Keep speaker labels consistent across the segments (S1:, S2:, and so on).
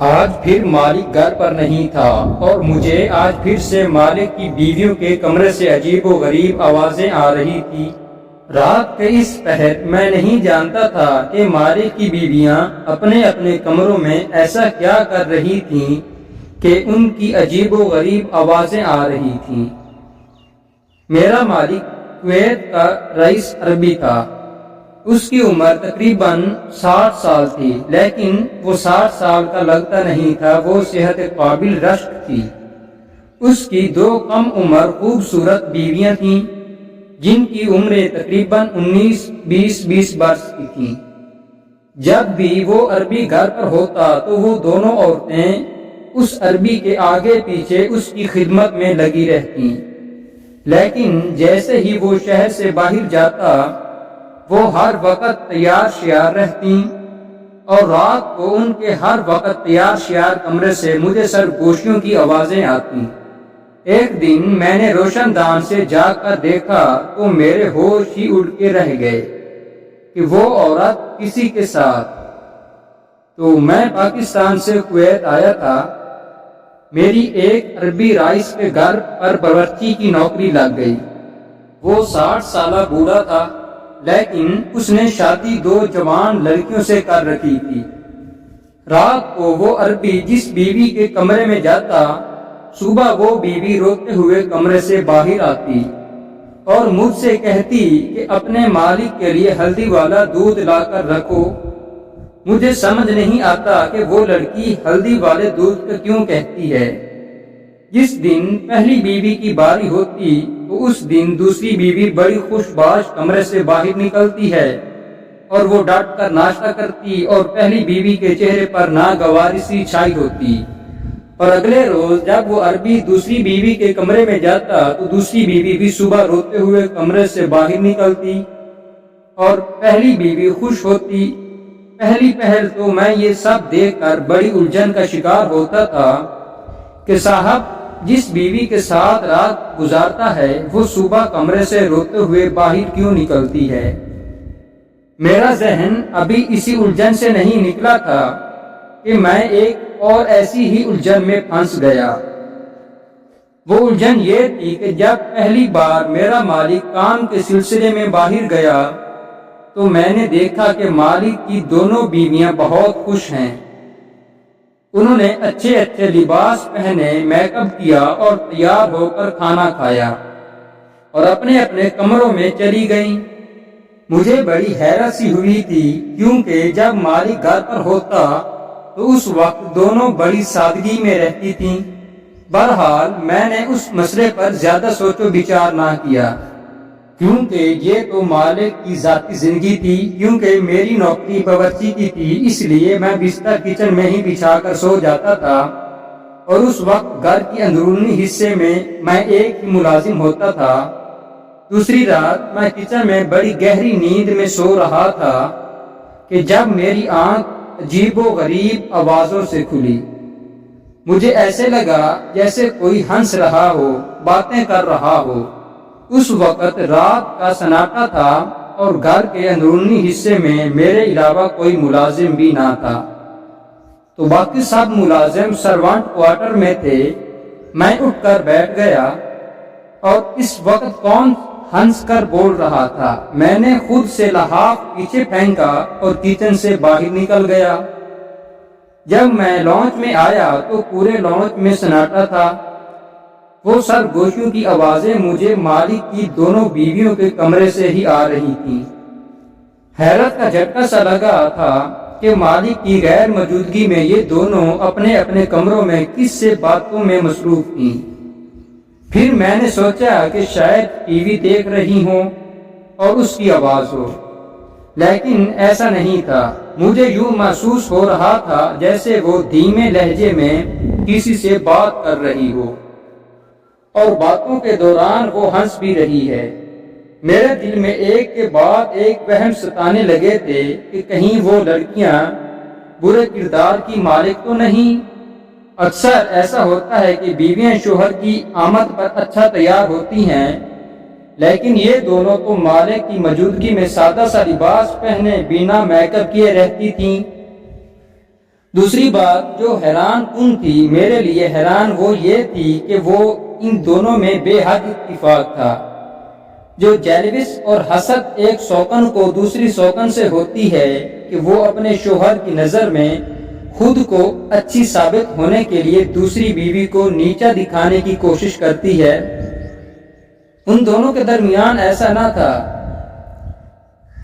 S1: آج پھر مالک گھر پر نہیں تھا اور مجھے آج پھر سے مالک کی بیویوں کے کمرے سے عجیب و غریب آوازیں آ رہی تھی۔ رات کے اس پہر میں نہیں جانتا تھا کہ مالک کی بیویاں اپنے اپنے کمروں میں ایسا کیا کر رہی تھیں کہ ان کی عجیب و غریب آوازیں آ رہی تھیں۔ میرا مالک کویت کا رئیس عربی تھا۔ اس کی عمر تقریباً 60 سال تھی، لیکن وہ 60 سال کا لگتا نہیں تھا، وہ صحت قابل رشک تھی۔ اس کی 2 کم عمر خوبصورت بیویاں تھیں جن کی عمریں تقریباً 19-20 برس کی تھیں۔ جب بھی وہ عربی گھر پر ہوتا تو وہ دونوں عورتیں اس عربی کے آگے پیچھے اس کی خدمت میں لگی رہتیں، لیکن جیسے ہی وہ شہر سے باہر جاتا وہ ہر وقت تیار شیار رہتیں اور رات کو ان کے ہر وقت تیار شیار کمرے سے مجھے سرگوشیوں کی آوازیں آتیں۔ ایک دن میں نے روشن دان سے جاگ کر دیکھا تو میرے ہوش ہی اڑ کے رہ گئے کہ وہ عورت کسی کے ساتھ۔ تو میں پاکستان سے کویت آیا تھا۔ میری ایک عربی رئیس کے گھر پر باورچی کی نوکری لگ گئی۔ وہ 60 سالہ بوڑھا تھا، لیکن اس نے شادی 2 جوان لڑکیوں سے کر رکھی تھی۔ رات کو وہ عربی جس بیوی کے کمرے میں جاتا، صبح وہ بیوی روتے ہوئے کمرے سے باہر آتی اور مجھ سے کہتی کہ اپنے مالک کے لیے ہلدی والا دودھ لا کر رکھو۔ مجھے سمجھ نہیں آتا کہ وہ لڑکی ہلدی والے دودھ کو کیوں کہتی ہے۔ جس دن پہلی بیوی کی باری ہوتی تو اس دن دوسری بیوی بڑی خوش باش کمرے سے باہر نکلتی ہے اور وہ ڈٹ کر ناشتہ کرتی اور پہلی بیوی کے چہرے پر ناگواری سی چھائی ہوتی۔ اور اگلے روز جب وہ عربی دوسری بیوی کے کمرے میں جاتا تو دوسری بیوی بھی صبح روتے ہوئے کمرے سے باہر نکلتی اور پہلی بیوی خوش ہوتی۔ پہلی پہل تو میں یہ سب دیکھ کر بڑی الجھن کا شکار ہوتا تھا کہ صاحب جس بیوی کے ساتھ رات گزارتا ہے وہ صبح کمرے سے روتے ہوئے باہر کیوں نکلتی ہے۔ میرا ذہن ابھی اسی الجھن سے نہیں نکلا تھا کہ میں ایک اور ایسی ہی الجھن میں پھنس گیا۔ وہ الجھن یہ تھی کہ جب پہلی بار میرا مالک کام کے سلسلے میں باہر گیا تو میں نے دیکھا کہ مالک کی دونوں بیویاں بہت خوش ہیں۔ انہوں نے اچھے اچھے لباس پہنے، میک اپ کیا اور تیار ہو کر کھانا کھایا اور اپنے اپنے کمروں میں چلی گئیں۔ مجھے بڑی حیرت سی ہوئی تھی کیونکہ جب مالک گھر پر ہوتا تو اس وقت دونوں بڑی سادگی میں رہتی تھیں۔ بہرحال میں نے اس مسئلے پر زیادہ سوچ و بچار نہ کیا کیونکہ یہ تو مالک کی ذاتی زندگی تھی۔ کیونکہ میری نوکری باورچی کی تھی اس لیے میں بستر کچن میں ہی بچھا کر سو جاتا تھا اور اس وقت گھر کی اندرونی حصے میں ایک ہی ملازم ہوتا تھا۔ دوسری رات میں کچن میں بڑی گہری نیند میں سو رہا تھا کہ جب میری آنکھ عجیب و غریب آوازوں سے کھلی۔ مجھے ایسے لگا جیسے کوئی ہنس رہا ہو، باتیں کر رہا ہو۔ اس وقت رات کا سناٹا تھا اور گھر کے اندرونی حصے میں میرے علاوہ کوئی ملازم بھی نہ تھا، تو باقی سب ملازم سروانٹ کوارٹر میں تھے۔ میں اٹھ کر بیٹھ گیا اور اس وقت کون ہنس کر بول رہا تھا؟ میں نے خود سے لحاف پیچھے پھینکا اور کچن سے باہر نکل گیا۔ جب میں لانچ میں آیا تو پورے لانچ میں سناٹا تھا۔ وہ سرگوشیوں کی آوازیں مجھے مالک کی دونوں بیویوں کے کمرے سے ہی آ رہی تھیں۔ حیرت کا جھٹکا سا لگا تھا کہ مالک کی غیر موجودگی میں یہ دونوں اپنے اپنے کمروں میں کس سے باتوں میں مصروف تھیں۔ پھر میں نے سوچا کہ شاید ٹی وی دیکھ رہی ہوں اور اس کی آواز ہو، لیکن ایسا نہیں تھا۔ مجھے یوں محسوس ہو رہا تھا جیسے وہ دھیمے لہجے میں کسی سے بات کر رہی ہو اور باتوں کے دوران وہ ہنس بھی رہی ہے۔ میرے دل میں ایک کے بعد ایک وہم ستانے لگے تھے کہ کہیں وہ لڑکیاں برے کردار کی مالک تو نہیں۔ اکثر ایسا ہوتا ہے کہ بیویاں شوہر کی آمد پر اچھا تیار ہوتی ہیں، لیکن یہ دونوں تو مالک کی موجودگی میں سادہ سا لباس پہنے بنا میک اپ کیے رہتی تھیں۔ دوسری بات جو حیران کن تھی میرے لیے حیران وہ یہ تھی کہ وہ ان دونوں میں بے حد اتفاق تھا۔ جو جیلوس اور حسد ایک سوکن کو دوسری سوکن سے ہوتی ہے کہ وہ اپنے شوہر کی نظر میں خود کو اچھی ثابت ہونے کے لیے دوسری بیوی کو نیچا دکھانے کی کوشش کرتی ہے، ان دونوں کے درمیان ایسا نہ تھا۔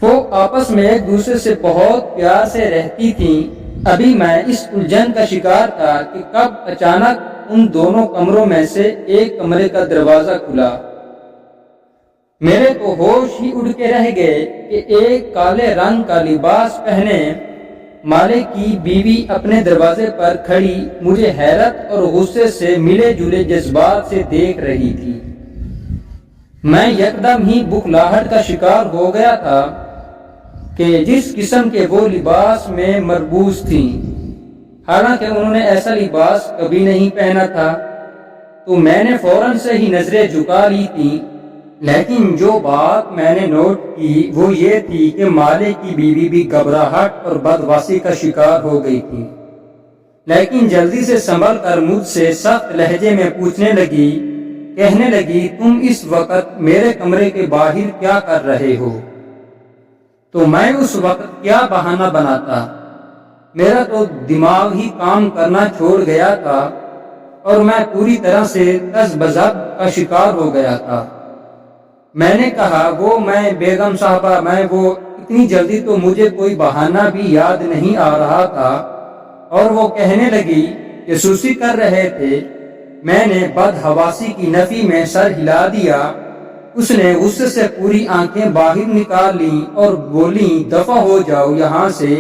S1: وہ آپس میں ایک دوسرے سے بہت پیار سے رہتی تھیں۔ ابھی میں اس الجھن کا شکار تھا کہ کب اچانک ان دونوں کمروں میں سے ایک کمرے کا دروازہ کھلا۔ میرے تو ہوش ہی اڑ کے رہ گئے کہ ایک کالے رنگ کا لباس پہنے مالک کی بیوی اپنے دروازے پر کھڑی مجھے حیرت اور غصے سے ملے جلے جذبات سے دیکھ رہی تھی۔ میں یکدم ہی بخلاہٹ کا شکار ہو گیا تھا کہ جس قسم کے وہ لباس میں مربوس تھیں، حالانکہ انہوں نے ایسا لباس کبھی نہیں پہنا تھا، تو میں نے فوراً سے ہی نظریں جھکا لی تھیں۔ لیکن جو بات میں نے نوٹ کی وہ یہ تھی کہ مالک کی بیوی بھی گھبراہٹ اور بدحواسی کا شکار ہو گئی تھی، لیکن جلدی سے سنبھل کر مجھ سے سخت لہجے میں پوچھنے لگی، کہنے لگی، تم اس وقت میرے کمرے کے باہر کیا کر رہے ہو؟ تو میں اس وقت کیا بہانہ بناتا؟ میرا تو دماغ ہی کام کرنا چھوڑ گیا تھا اور میں پوری طرح سے تذبذب کا شکار ہو گیا تھا۔ میں نے کہا، وہ میں بیگم صاحبہ، میں وہ اتنی جلدی تو مجھے کوئی بہانہ بھی یاد نہیں آ رہا تھا۔ اور وہ کہنے لگی کہ سوسی کر رہے تھے۔ میں نے بدحواسی کی نفی میں سر ہلا دیا۔ اس نے غصے سے پوری آنکھیں باہر نکال لیں اور بولی، دفع ہو جاؤ یہاں سے،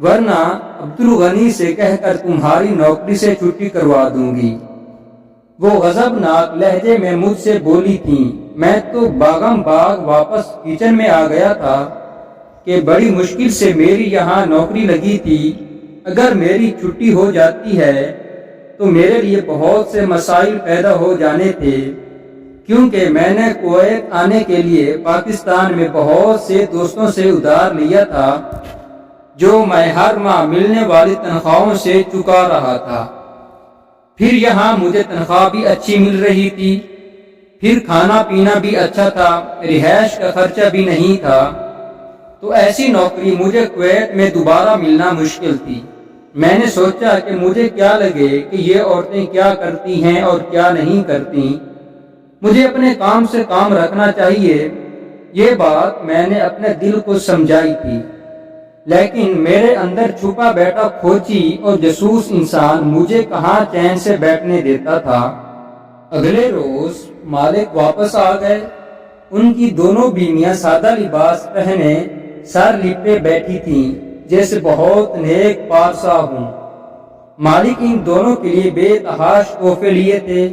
S1: ورنہ عبدالغنی سے کہہ کر تمہاری نوکری سے چھٹی کروا دوں گی۔ وہ غضبناک لہجے میں مجھ سے بولی تھیں۔ میں تو باغم باغ واپس کچن میں آ گیا تھا کہ بڑی مشکل سے میری یہاں نوکری لگی تھی۔ اگر میری چھٹی ہو جاتی ہے تو میرے لیے بہت سے مسائل پیدا ہو جانے تھے، کیونکہ میں نے کویت آنے کے لیے پاکستان میں بہت سے دوستوں سے ادھار لیا تھا، جو میں ہر ماہ ملنے والی تنخواہوں سے چکا رہا تھا۔ پھر یہاں مجھے تنخواہ بھی اچھی مل رہی تھی، پھر کھانا پینا بھی اچھا تھا، رہائش کا خرچہ بھی نہیں تھا۔ تو ایسی نوکری مجھے کویت میں دوبارہ ملنا مشکل تھی۔ میں نے سوچا کہ مجھے کیا لگے کہ یہ عورتیں کیا کرتی ہیں اور کیا نہیں کرتی، مجھے اپنے کام سے کام رکھنا چاہیے۔ یہ بات میں نے اپنے دل کو سمجھائی تھی، لیکن میرے اندر چھپا بیٹھا کھوچی اور جاسوس انسان مجھے کہاں چین سے بیٹھنے دیتا تھا۔ اگلے روز مالک واپس آ گئے۔ ان کی دونوں بیویاں سادہ لباس پہنے سر لپے بیٹھی تھیں، جیسے بہت نیک پارسا ہوں۔ مالک ان دونوں کے لیے بے تحاش تحفے لیے تھے۔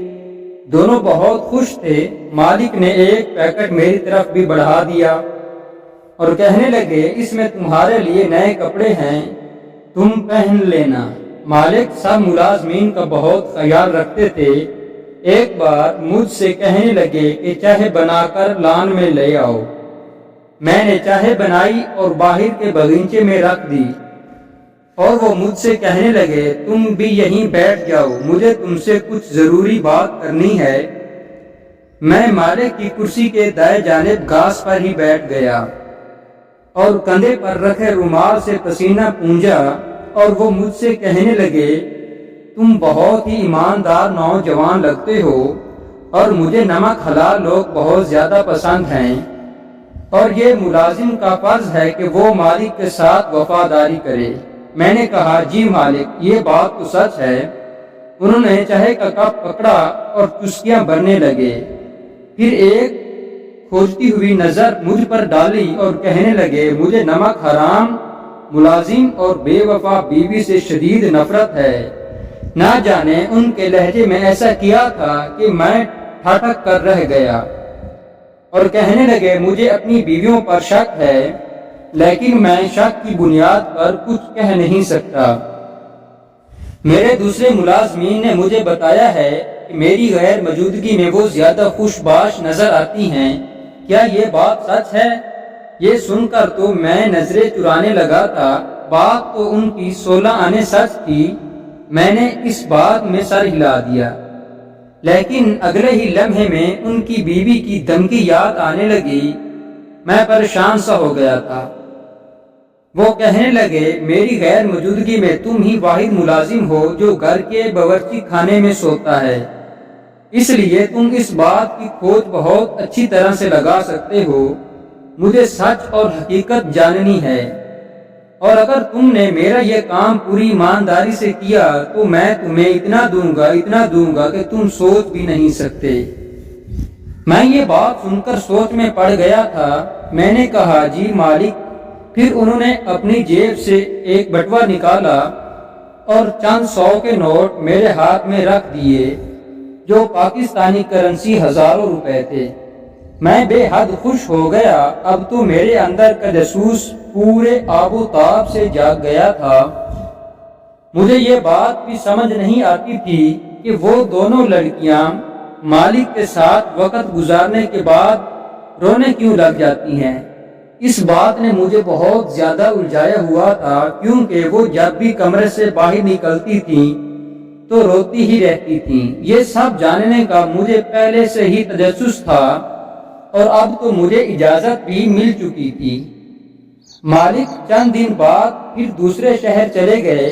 S1: دونوں بہت خوش تھے۔ مالک نے ایک پیکٹ میری طرف بھی بڑھا دیا اور کہنے لگے، اس میں تمہارے لیے نئے کپڑے ہیں، تم پہن لینا۔ مالک سب ملازمین کا بہت خیال رکھتے تھے۔ ایک بار مجھ سے کہنے لگے کہ چائے بنا کر لان میں لے آؤ۔ میں نے چائے بنائی اور باہر کے باغیچے میں رکھ دی، اور وہ مجھ سے کہنے لگے، تم بھی یہیں بیٹھ جاؤ، مجھے تم سے کچھ ضروری بات کرنی ہے۔ میں مالک کی کرسی کے دائیں جانب گھاس پر ہی بیٹھ گیا اور کندھے پر رکھے رومال سے پسینہ پونجا، اور وہ مجھ سے کہنے لگے، تم بہت ہی ایماندار نوجوان لگتے ہو اور مجھے نمک حلال لوگ بہت زیادہ پسند ہیں، اور یہ ملازم کا فرض ہے کہ وہ مالک کے ساتھ وفاداری کرے۔ میں نے کہا، جی مالک، یہ بات تو سچ ہے۔ انہوں نے چائے کا کپ پکڑا اور چسکیاں بھرنے لگے، پھر ایک کھوجتی ہوئی نظر مجھ پر ڈالی اور کہنے لگے، مجھے نمک حرام ملازم اور بے وفا بیوی سے شدید نفرت ہے۔ نہ جانے ان کے لہجے میں ایسا کیا تھا کہ میں ٹھٹک کر رہ گیا، اور کہنے لگے، مجھے اپنی بیویوں پر شک ہے، لیکن میں شک کی بنیاد پر کچھ کہہ نہیں سکتا۔ میرے دوسرے ملازمین نے مجھے بتایا ہے کہ میری غیر موجودگی میں وہ زیادہ خوش باش نظر آتی ہیں۔ کیا یہ بات سچ ہے؟ یہ سن کر تو میں نظریں چرانے لگا تھا بات تو ان کی 16 آنے سچ تھی، میں نے اس بات میں سر ہلا دیا، لیکن اگلے ہی لمحے میں ان کی بیوی کی دھمکی یاد آنے لگی۔ میں پریشان سا ہو گیا تھا۔ وہ کہنے لگے، میری غیر موجودگی میں تم ہی واحد ملازم ہو جو گھر کے باورچی خانے میں سوتا ہے، اس لیے تم اس بات کی کھوج بہت اچھی طرح سے لگا سکتے ہو۔ مجھے سچ اور حقیقت جاننی ہے، اور اگر تم نے میرا یہ کام پوری ایمانداری سے کیا تو میں تمہیں اتنا دوں گا کہ تم سوچ بھی نہیں سکتے۔ میں یہ بات سن کر سوچ میں پڑ گیا تھا۔ میں نے کہا، جی مالک۔ پھر انہوں نے اپنی جیب سے ایک بٹوا نکالا اور چند 100 کے نوٹ میرے ہاتھ میں رکھ دیے، جو پاکستانی کرنسی ہزاروں روپے تھے۔ میں بے حد خوش ہو گیا۔ اب تو میرے اندر کا جاسوس پورے آب و تاب سے جاگ گیا تھا۔ مجھے یہ بات بھی سمجھ نہیں آتی تھی کہ وہ دونوں لڑکیاں مالک کے ساتھ وقت گزارنے کے بعد رونے کیوں لگ جاتی ہیں۔ اس بات نے مجھے بہت زیادہ الجھایا ہوا تھا، کیونکہ وہ جب بھی کمرے سے باہر نکلتی تھیں تو روتی ہی رہتی تھیں۔ یہ سب جاننے کا مجھے پہلے سے ہی تجسس تھا، اور اب تو مجھے اجازت بھی مل چکی تھی۔ مالک چند دن بعد پھر دوسرے شہر چلے گئے۔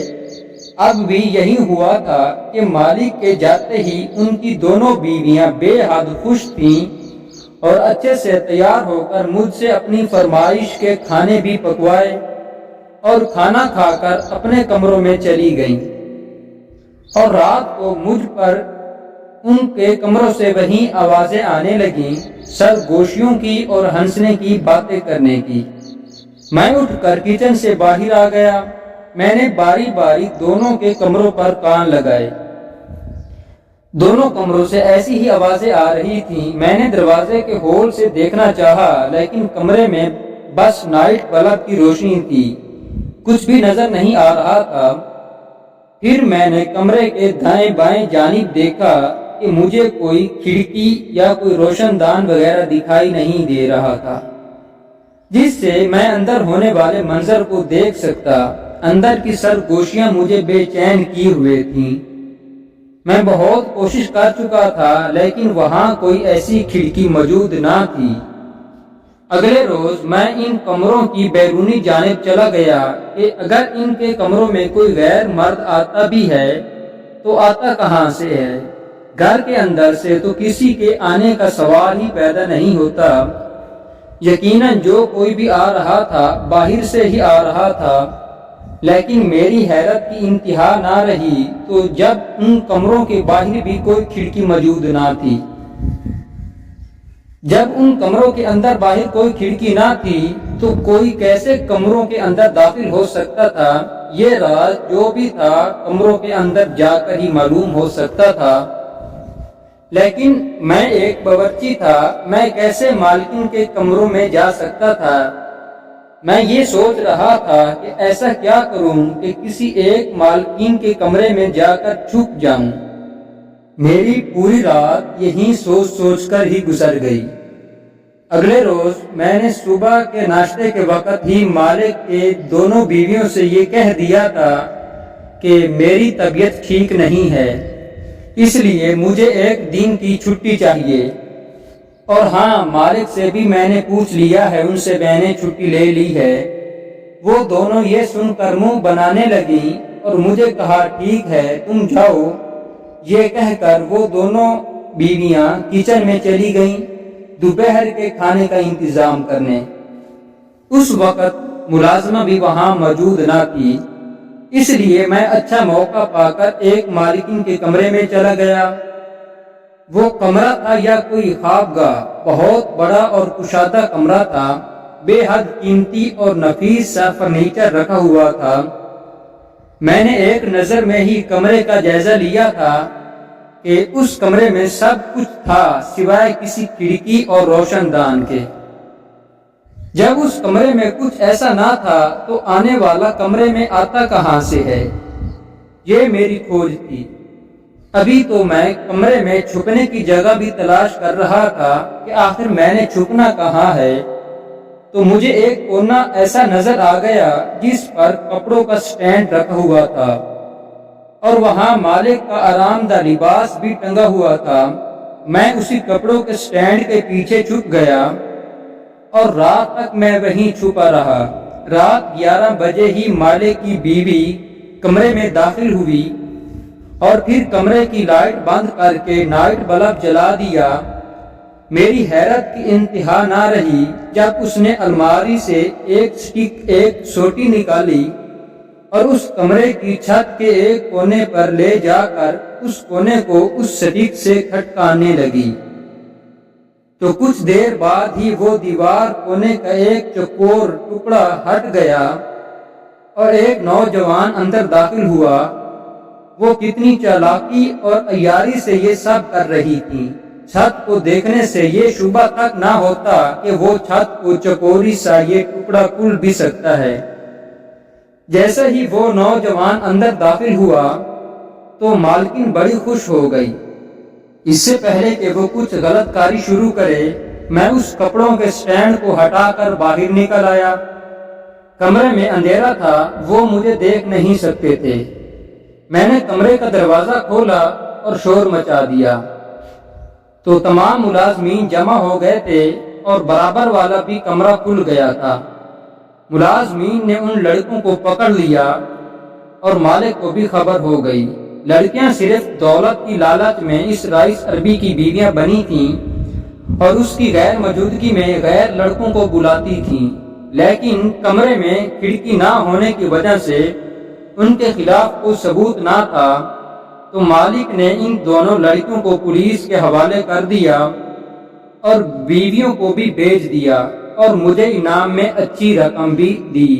S1: اب بھی یہی ہوا تھا کہ مالک کے جاتے ہی ان کی دونوں بیویاں بے حد خوش تھیں اور اچھے سے تیار ہو کر مجھ سے اپنی فرمائش کے کھانے بھی پکوائے اور کھانا کھا کر اپنے کمروں میں چلی گئیں، اور رات کو مجھ پر ان کے کمروں سے وہی آوازیں آنے لگیں، سرگوشیوں کی اور ہنسنے کی، باتیں کرنے کی۔ میں اٹھ کر کچن سے باہر آ گیا۔ میں نے باری باری دونوں کے کمروں پر کان لگائے۔ دونوں کمروں سے ایسی ہی آوازیں آ رہی تھیں۔ میں نے دروازے کے ہول سے دیکھنا چاہا، لیکن کمرے میں بس نائٹ بلب کی روشنی تھی، کچھ بھی نظر نہیں آ رہا تھا۔ پھر میں نے کمرے کے دائیں بائیں جانب دیکھا کہ مجھے کوئی کھڑکی یا کوئی روشن دان وغیرہ دکھائی نہیں دے رہا تھا، جس سے میں اندر ہونے والے منظر کو دیکھ سکتا۔ اندر کی سرگوشیاں مجھے بے چین کیے ہوئے تھیں۔ میں بہت کوشش کر چکا تھا، لیکن وہاں کوئی ایسی کھڑکی موجود نہ تھی۔ اگلے روز میں ان کمروں کی بیرونی جانب چلا گیا کہ اگر ان کے کمروں میں کوئی غیر مرد آتا بھی ہے تو آتا کہاں سے ہے۔ گھر کے اندر سے تو کسی کے آنے کا سوال ہی پیدا نہیں ہوتا۔ یقیناً جو کوئی بھی آ رہا تھا باہر سے ہی آ رہا تھا، لیکن میری حیرت کی انتہا نہ رہی تو جب ان کمروں کے باہر بھی کوئی کھڑکی موجود نہ تھی۔ جب ان کمروں کے اندر باہر کوئی کھڑکی نہ تھی تو کوئی کیسے کمروں کے اندر داخل ہو سکتا تھا؟ یہ راز جو بھی تھا کمروں کے اندر جا کر ہی معلوم ہو سکتا تھا۔ لیکن میں ایک باورچی تھا، میں کیسے مالکن کے کمروں میں جا سکتا تھا؟ میں یہ سوچ رہا تھا کہ ایسا کیا کروں کہ کسی ایک مالکین کے کمرے میں جا کر چھپ جاؤں۔ میری پوری رات یہی سوچ کر ہی گزر گئی۔ اگلے روز میں نے صبح کے ناشتے کے وقت ہی مالک کے دونوں بیویوں سے یہ کہہ دیا تھا کہ میری طبیعت ٹھیک نہیں ہے، اس لیے مجھے ایک دن کی چھٹی چاہیے۔ اور ہاں، مالک سے بھی میں نے پوچھ لیا ہے، ان سے میں نے چھٹی لے لی ہے۔ وہ دونوں یہ سن کر منہ بنانے لگیں اور مجھے کہا، ٹھیک ہے تم جاؤ۔ یہ کہہ کر وہ دونوں بیویاں کچن میں چلی گئیں دوپہر کے کھانے کا انتظام کرنے۔ اس وقت ملازمہ بھی وہاں موجود نہ تھی، اس لیے میں اچھا موقع پا کر ایک مالکن کے کمرے میں چلا گیا۔ وہ کمرہ تھا یا کوئی خوابگاہ، بہت بڑا اور کشادہ کمرہ تھا، بے حد قیمتی اور نفیس سا فرنیچر رکھا ہوا تھا۔ میں نے ایک نظر میں ہی کمرے کا جائزہ لیا تھا کہ اس کمرے میں سب کچھ تھا سوائے کسی کھڑکی اور روشن دان کے۔ جب اس کمرے میں کچھ ایسا نہ تھا تو آنے والا کمرے میں آتا کہاں سے ہے؟ یہ میری کھوج تھی۔ ابھی تو میں کمرے میں چھپنے کی جگہ بھی تلاش کر رہا تھا کہ آخر میں نے چھپنا کہاں ہے۔ تو مجھے ایک کونا ایسا نظر آ گیا جس پر کپڑوں کا سٹینڈ رکھا ہوا تھا اور وہاں مالک کا آرام دہ لباس بھی ٹنگا ہوا تھا۔ میں اسی کپڑوں کے سٹینڈ کے پیچھے چھپ گیا اور رات تک میں وہیں چھپا رہا۔ رات 11 بجے ہی مالک کی بیوی کمرے میں داخل ہوئی اور پھر کمرے کی لائٹ بند کر کے نائٹ بلب جلا دیا۔ میری حیرت کی انتہا نہ رہی جب اس نے الماری سے ایک سوٹی نکالی اور اس کمرے کی چھت کے ایک کونے پر لے جا کر اس کونے کو اس سٹک سے کھٹکانے لگی، تو کچھ دیر بعد ہی وہ دیوار کونے کا ایک چوکور ٹکڑا ہٹ گیا اور ایک نوجوان اندر داخل ہوا۔ وہ کتنی چالاکی اور عیاری سے یہ سب کر رہی تھی، چھت کو دیکھنے سے یہ شبہ تک نہ ہوتا کہ وہ چھت کو چکوری سا یہ ٹکڑا کھل بھی سکتا ہے۔ جیسے ہی وہ نوجوان اندر داخل ہوا تو مالکن بڑی خوش ہو گئی۔ اس سے پہلے کہ وہ کچھ غلط کاری شروع کرے، میں اس کپڑوں کے سٹینڈ کو ہٹا کر باہر نکل آیا۔ کمرے میں اندھیرا تھا، وہ مجھے دیکھ نہیں سکتے تھے۔ میں نے کمرے کا دروازہ کھولا اور شور مچا دیا تو تمام ملازمین جمع ہو گئے تھے اور برابر والا بھی کمرہ کھل گیا تھا۔ ملازمین نے ان لڑکوں کو پکڑ لیا اور مالک کو بھی خبر ہو گئی۔ لڑکیاں صرف دولت کی لالچ میں اس رئیس عربی کی بیویاں بنی تھیں اور اس کی غیر موجودگی میں غیر لڑکوں کو بلاتی تھیں، لیکن کمرے میں کھڑکی نہ ہونے کی وجہ سے ان کے خلاف کوئی ثبوت نہ تھا، تو مالک نے ان دونوں لڑکیوں کو پولیس کے حوالے کر دیا اور بیویوں کو بھی بھیج دیا اور مجھے انعام میں اچھی رقم بھی دی۔